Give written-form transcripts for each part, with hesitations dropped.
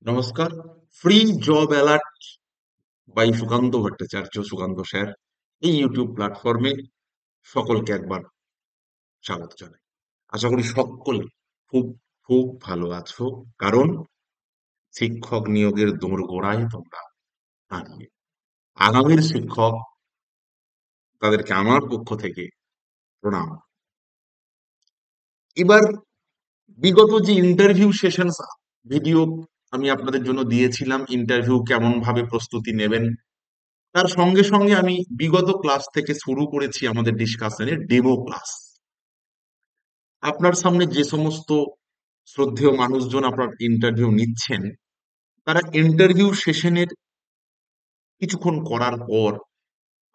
নমস্কার। Free job alert by Sukanta Bhattacharya, Sukanta sir, এই YouTube প্ল্যাটফর্মে সকলকে একবার স্বাগত জানাই। আশা করি সকলে খুব খুব ভালো আছো, কারণ শিক্ষক নিয়োগের দোরগোড়ায় তোমরা দাঁড়িয়ে। আগামীর শিক্ষক, তাদেরকে আমার পক্ষ থেকে প্রণাম। এবার বিগত যে ইন্টারভিউ সেশন ভিডিও আমি আপনাদের জন্য দিয়েছিলাম, ইন্টারভিউ কেমন ভাবে প্রস্তুতি নেবেন, তার সঙ্গে সঙ্গে আমি বিগত ক্লাস থেকে শুরু করেছি আমাদের ডিসকাশনের ডেমো ক্লাস। আপনার সামনে যে সমস্ত শ্রদ্ধেয় মানুষজন আপনার ইন্টারভিউ নিচ্ছেন, তারা ইন্টারভিউ সেশনের কিছুক্ষণ করার পর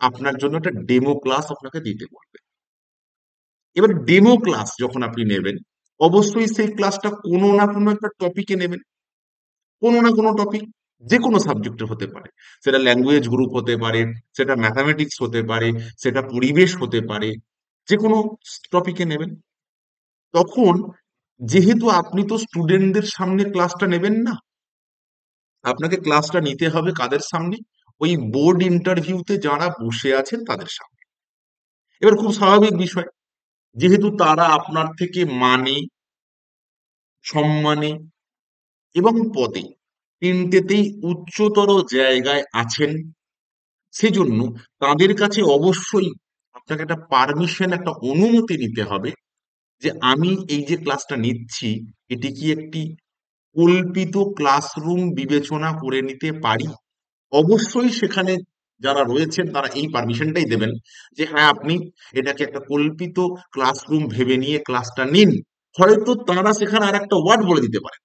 আপনার জন্য একটা ডেমো ক্লাস আপনাকে দিতে বলবে। এবার ডেমো ক্লাস যখন আপনি নেবেন, অবশ্যই সেই ক্লাসটা কোনো না কোনো একটা টপিকে নেবেন। কোনো না কোনো টপিক, যে কোনো সাবজেক্টের হতে পারে। সেটা ল্যাঙ্গুয়েজ গ্রুপ হতে পারে, সেটা ম্যাথামেটিক্স হতে পারে, সেটা পরিবেশ হতে পারে, যে কোনো টপিকে নেবেন। তখন যেহেতু আপনি তো স্টুডেন্টদের সামনে ক্লাসটা নেবেন না, আপনাকে ক্লাসটা নিতে হবে কাদের সামনে? ওই বোর্ড ইন্টারভিউতে যারা বসে আছেন তাদের সামনে। এবার খুব স্বাভাবিক বিষয়, যেহেতু তারা আপনার থেকে মানে, সম্মানে এবং পদে তিনটেতেই উচ্চতর জায়গায় আছেন, সেজন্য তাদের কাছে অবশ্যই আপনাকে একটা পারমিশন, একটা অনুমতি নিতে হবে যে আমি এই যে ক্লাসটা নিচ্ছি, এটি কি একটি কল্পিত ক্লাসরুম বিবেচনা করে নিতে পারি। অবশ্যই সেখানে যারা রয়েছেন তারা এই পারমিশনটাই দেবেন যে হ্যাঁ, আপনি এটাকে একটা কল্পিত ক্লাসরুম ভেবে নিয়ে ক্লাসটা নিন। হয়তো তারা সেখানে আর একটা ওয়ার্ড বলে দিতে পারে,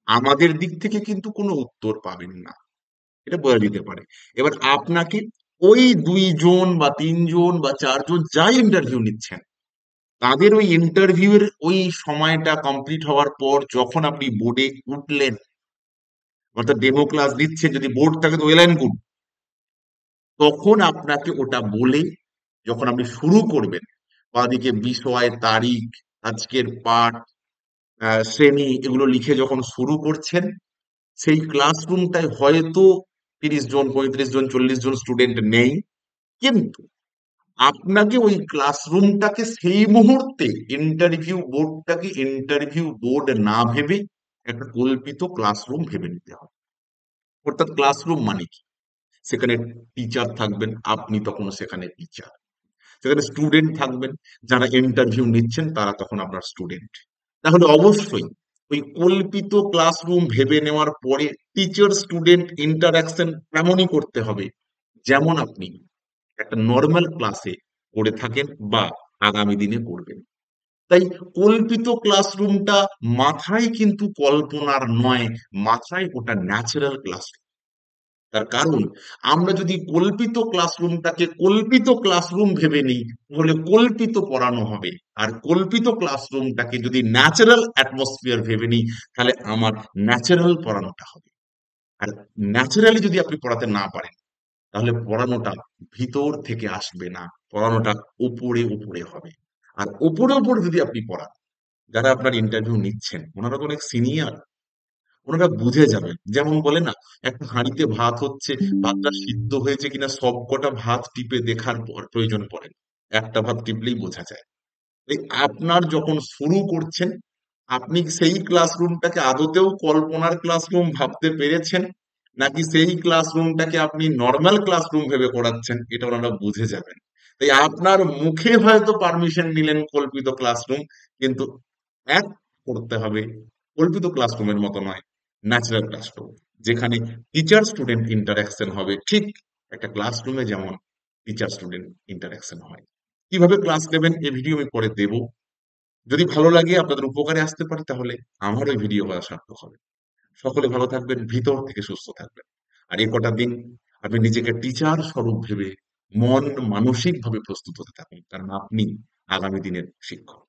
আমাদের দিক থেকে কিন্তু কোনো উত্তর পাবেন না, এটা বলে দিতে পারে। এবার আপনাকে ওই 2 জন বা 3 জন বা 4 জন যাই ইন্টারভিউ নিচ্ছেন, তাদের ওই ইন্টারভিউ এর ওই সময়টা কমপ্লিট হওয়ার পর যখন আপনি বোর্ডে উঠলেন, অর্থাৎ ডেমো ক্লাস দিচ্ছে, যদি বোর্ড থাকে তো ওয়েল অ্যান্ড গুড, তখন আপনাকে ওটা বলে যখন আপনি শুরু করবেন, বাদিকে বিষয়, তারিখ, আজকের পাঠ, শ্রেণী, এগুলো লিখে যখন শুরু করছেন, সেই ক্লাসরুমটায় হয়তো 30 জন, 35 জন, 40 জন স্টুডেন্ট নেই, কিন্তু আপনাকে ওই ক্লাসরুমটাকে সেই মুহূর্তে ইন্টারভিউ বোর্ড না ভেবে একটা কল্পিত ক্লাসরুম ভেবে নিতে হবে। অর্থাৎ ক্লাসরুম মানে কি? সেখানে টিচার থাকবেন, আপনি তখন সেখানে টিচার। সেখানে স্টুডেন্ট থাকবেন, যারা ইন্টারভিউ নিচ্ছেন তারা তখন আপনার স্টুডেন্ট। তাহলে অবশ্যই ওই কল্পিত ক্লাসরুম ভেবে নেওয়ার পরে টিচার স্টুডেন্ট ইন্টারাকশন এমনই করতে হবে যেমন আপনি একটা নর্মাল ক্লাসে করে থাকেন বা আগামী দিনে করবেন। তাই কল্পিত ক্লাসরুমটা মাথায় কিন্তু কল্পনার নয়, মাথায় ওটা ন্যাচারাল ক্লাসরুম। তার কারণ, আমরা যদি কল্পিত ক্লাসরুমটাকে কল্পিত ক্লাসরুম ভেবে নিই, তাহলে কল্পিত পড়ানো হবে। আর কল্পিত ক্লাসরুমটাকে যদি ন্যাচারাল অ্যাটমসফিয়ার ভেবে নিই, তাহলে আমার ন্যাচারাল পড়ানোটা হবে। আর ন্যাচারালি যদি আপনি পড়াতে না পারেন, তাহলে পড়ানোটা ভিতর থেকে আসবে না, পড়ানোটা উপরে উপরে হবে। আর উপরে উপরে যদি আপনি পড়ান, যারা আপনার ইন্টারভিউ নিচ্ছেন ওনারা তো অনেক সিনিয়র, ওনারা বুঝে যাবেন। যেমন বলে না, একটা হাঁড়িতে ভাত হচ্ছে, ভাতটা সিদ্ধ হয়েছে কিনা সবকটা ভাত টিপে দেখার পর প্রয়োজন পড়ে না। একটা ভাত টিপলেই বোঝা যায়। এই আপনার যখন শুরু করছেন, আপনি সেই ক্লাসরুমটাকে আদতেও কল্পনার ক্লাসরুম ভাবতে পেরেছেন, নাকি সেই ক্লাসরুমটাকে আপনি নর্মাল ক্লাসরুম ভেবে করাচ্ছেন, এটা ওনারা বুঝে যাবেন। তাই আপনার মুখে হয়তো পারমিশন নিলেন কল্পিত ক্লাসরুম, কিন্তু এক করতে হবে কল্পিত ক্লাসরুমের মতো নয়, ন্যাচারাল ক্লাসরুম, যেখানে টিচার স্টুডেন্ট ইন্টারাকশন হবে ঠিক একটা ক্লাসরুমে যেমন টিচার স্টুডেন্ট ইন্টারাকশন হয়। কিভাবে ক্লাস নেবেন এই ভিডিও আমি পরে দেব। যদি ভালো লাগে, আপনাদের উপকারে আসতে পারে, তাহলে আমার ওই ভিডিও করা সার্থক হবে। সকলে ভালো থাকবেন, ভিতর থেকে সুস্থ থাকবেন। আর এই কটা দিন আপনি নিজেকে টিচার স্বরূপ ভেবে মন মানসিক ভাবে প্রস্তুত হতে থাকুন, কারণ আপনি আগামী দিনের শিক্ষক।